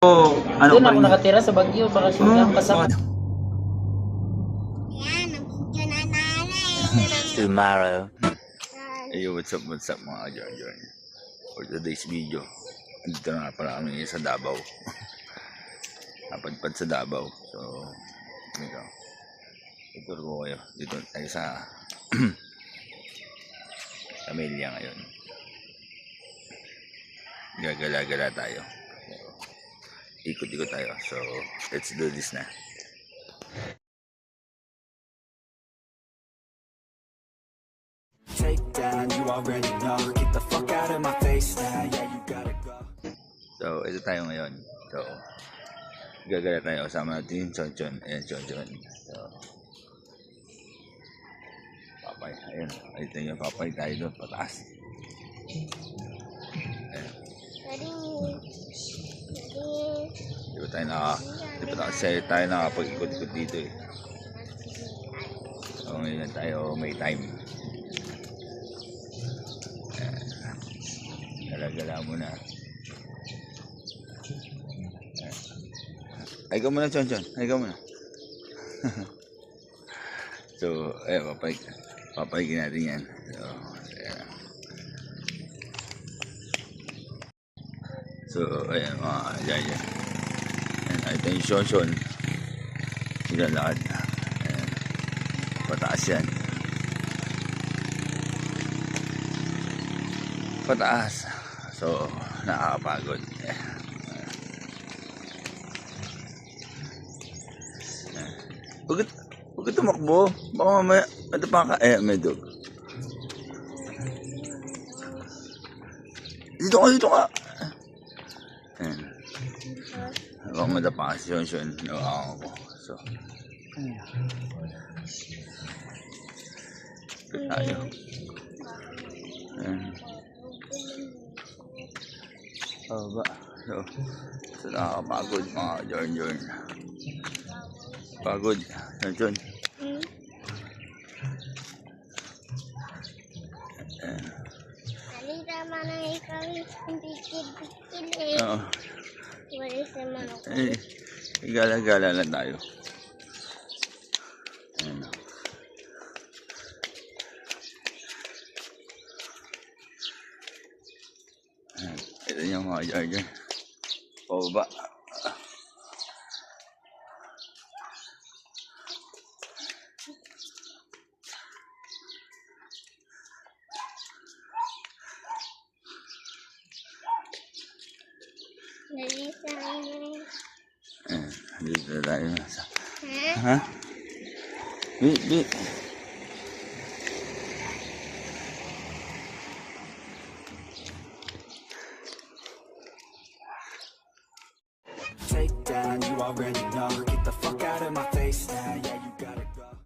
Oh, ano Doon pa ako rin? nakatira sa Baguio, bakasyon lang kasama. Tomorrow. Hey, what's up mga John? For today's video, andito na nga pala kami sa Davao. Napadpad sa Davao. So, ito. Tutur ko kayo. Dito tayo sa Camellia ngayon. Gagala-gala tayo. So, ikot-ikot tayo. So, let's do this na. Take down, you already know. Get the fuck out of my face now. Yeah, you gotta go. So, ito tayo ngayon. So, gagala tayo. Kasama natin yung Chonchon. Ayan, Chonchon. So, papay. Ayan. Ito yung papay tayo doon. Pataas. Ayan. Di ba tayo nakapag-ikot-ikot dito eh. So, ngayon tayo may time. Gala-gala muna. Ay ka muna, Chonchon. Ay ka muna. So, papayagin natin yan. So, ayan mga jaya. Ayan, ito yung Chonchon. Sila lahat. Ayan. Pataas yan. Pataas. So, nakakapagod. Huwag ka tumakbo. Baka mamaya, ito pa ka. May dog. Dito ka. Ayan. Baka madapa ka si Shon. Nawakan ko. So, ito tayo. Ayan. Ba? So nakakapagod mga Jorn. Pagod. John. Tama na ikaw yung bikil eh. Oo. Wala sa manok. Gala-gala lang tayo. Ayan. Ito yung mga Jorn. Ba? Dito na tayo. Ha? Bi. Take down, you already know. Get the fuck out of my face now. Yeah, you gotta